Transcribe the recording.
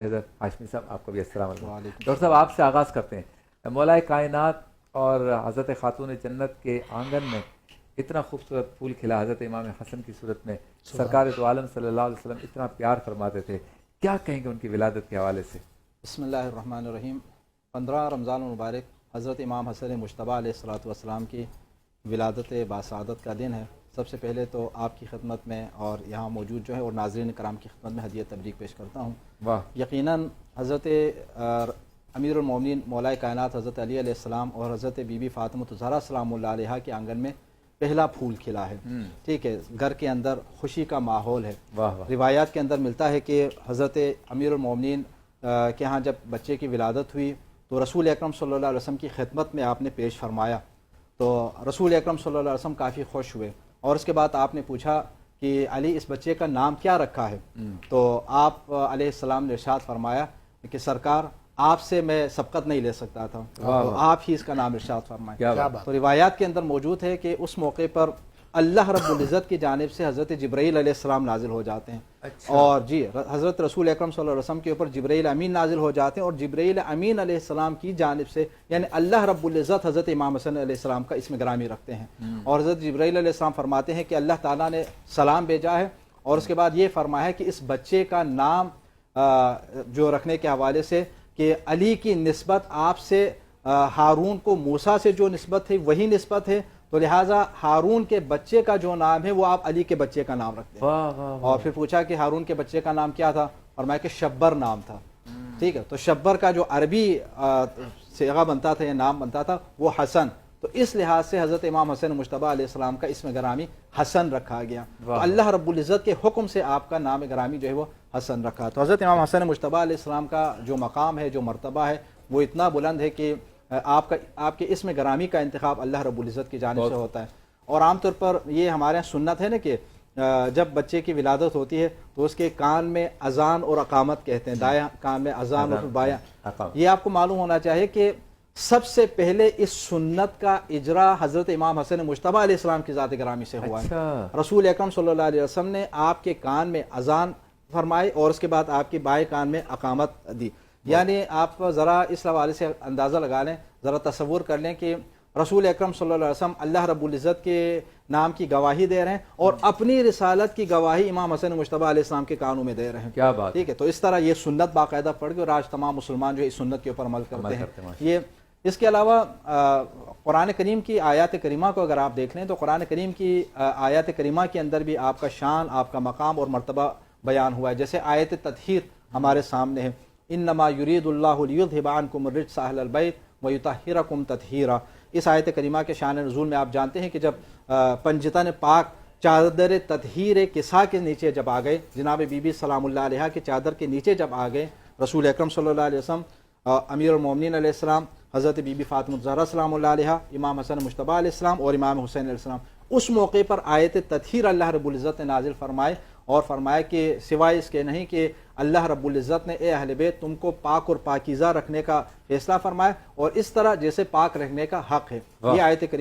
حضرت ہاشمی صاحب آپ کو بھی السلام علیکم۔ وعلیکم ڈاکٹر صاحب آپ سے آغاز کرتے ہیں۔ مولا کائنات اور حضرت خاتون جنت کے آنگن میں اتنا خوبصورت پھول کھلا، حضرت امام حسن کی صورت میں سرکار دو عالم صلی اللہ علیہ وسلم اتنا پیار فرماتے تھے، کیا کہیں گے ان کی ولادت کے حوالے سے؟ بسم اللہ الرحمن الرحیم۔ 15 رمضان المبارک حضرت امام حسن مجتبیٰ علیہ الصلوۃ والسلام کی ولادت باسعادت کا دن ہے۔ سب سے پہلے تو آپ کی خدمت میں اور یہاں موجود جو ہے اور ناظرین کرام کی خدمت میں ہدیہ تبریک پیش کرتا ہوں۔ واہ، یقیناً حضرت امیر المومنین مولا کائنات حضرت علی علیہ السلام اور حضرت بی بی فاطمہ الزہرا سلام اللہ علیہا کے آنگن میں پہلا پھول کھلا ہے۔ ٹھیک ہے، گھر کے اندر خوشی کا ماحول ہے۔ واہ واہ، روایات کے اندر ملتا ہے کہ حضرت امیر المومنین کے ہاں جب بچے کی ولادت ہوئی تو رسول اکرم صلی اللہ علیہ وسلم کی خدمت میں آپ نے پیش فرمایا، تو رسول اکرم صلی اللہ علیہ وسلم کافی خوش ہوئے، اور اس کے بعد آپ نے پوچھا کہ علی اس بچے کا نام کیا رکھا ہے؟ تو آپ علیہ السلام نے ارشاد فرمایا کہ سرکار آپ سے میں سبقت نہیں لے سکتا تھا، تو آپ ہی اس کا نام ارشاد فرمائیں۔ کیا بات۔ تو روایات کے اندر موجود ہے کہ اس موقع پر اللہ رب العزت کی جانب سے حضرت جبرائیل علیہ السلام نازل ہو جاتے ہیں، اور جی حضرت رسول اکرم صلی اللہ علیہ وسلم کے اوپر جبرائیل امین نازل ہو جاتے ہیں، اور جبرائیل امین علیہ السلام کی جانب سے یعنی اللہ رب العزت حضرت امام حسن علیہ السلام کا اسم گرامی رکھتے ہیں، اور حضرت جبرائیل علیہ السلام فرماتے ہیں کہ اللہ تعالیٰ نے سلام بھیجا ہے، اور اس کے بعد یہ فرمایا ہے کہ اس بچے کا نام جو رکھنے کے حوالے سے کہ علی کی نسبت آپ سے ہارون کو موسیٰ سے جو نسبت ہے وہی نسبت ہے، تو لہٰذا ہارون کے بچے کا جو نام ہے وہ آپ علی کے بچے کا نام رکھتے ہیں۔ اور پھر پوچھا کہ ہارون کے بچے کا نام کیا تھا، فرمایا کہ شبر نام تھا۔ ٹھیک ہے، تو شبر کا جو عربی صیغہ بنتا تھا یا نام بنتا تھا وہ حسن، تو اس لحاظ سے حضرت امام حسن مجتبیٰ علیہ السلام کا اسم گرامی حسن رکھا گیا، تو اللہ رب العزت کے حکم سے آپ کا نام گرامی جو ہے وہ حسن رکھا۔ تو حضرت امام حسن مجتبیٰ علیہ السلام کا جو مقام ہے، جو مرتبہ ہے، وہ اتنا بلند ہے کہ آپ کے اسم گرامی کا انتخاب اللہ رب العزت کی جانب سے ہوتا ہے۔ اور عام طور پر یہ ہمارے یہاں سنت ہے نا کہ جب بچے کی ولادت ہوتی ہے تو اس کے کان میں اذان اور اقامت کہتے ہیں، دائیں کان میں اذان اور بایاں۔ یہ آپ کو معلوم ہونا چاہیے کہ سب سے پہلے اس سنت کا اجرا حضرت امام حسن مجتبیٰ علیہ السلام کی ذات گرامی سے ہوا ہے۔ رسول اکرم صلی اللہ علیہ وسلم نے آپ کے کان میں اذان فرمائی اور اس کے بعد آپ کے بائیں کان میں اقامت دی، یعنی آپ ذرا اس حوالے سے اندازہ لگا لیں، ذرا تصور کر لیں کہ رسول اکرم صلی اللہ علیہ وسلم اللہ رب العزت کے نام کی گواہی دے رہے ہیں اور اپنی رسالت کی گواہی امام حسن مجتبیٰ علیہ السلام کے کانوں میں دے رہے ہیں۔ کیا بات، ٹھیک ہے، تو اس طرح یہ سنت باقاعدہ پڑھ گئی اور آج تمام مسلمان جو اس سنت کے اوپر عمل کرتے ہیں۔ یہ اس کے علاوہ قرآن کریم کی آیات کریمہ کو اگر آپ دیکھ لیں تو قرآن کریم کی آیات کریمہ کے اندر بھی آپ کا شان، آپ کا مقام اور مرتبہ بیان ہوا ہے، جیسے آیت تطہیر ہمارے سامنے ہے، انما یرید اللہ لیذھب عنکم الرجس اہل البیت ویطہرکم تطہیرا۔ اس آیت کریمہ کے شان نزول میں آپ جانتے ہیں کہ جب پنجتن پاک چادر تطہیر کسا کے نیچے جب آ گئے، جناب بی بی سلام اللہ علیہا کے چادر کے نیچے جب آ گئے رسول اکرم صلی اللہ علیہ وسلم، امیر المومنین علیہ السلام، حضرت بی بی فاطمہ الزہرا سلام اللہ علیہا، امام حسن مجتبیٰ علیہ السلام اور امام حسین علیہ السلام، اس موقع پر آیت تطہیر اللہ رب العزت نے نازل فرمائے اور فرمایا کہ سوائے اس کے نہیں کہ اللہ رب العزت نے اے اہل بیت تم کو پاک اور پاکیزہ رکھنے کا فیصلہ فرمایا اور اس طرح جیسے پاک رکھنے کا حق ہے۔ یہ آیت کریمہ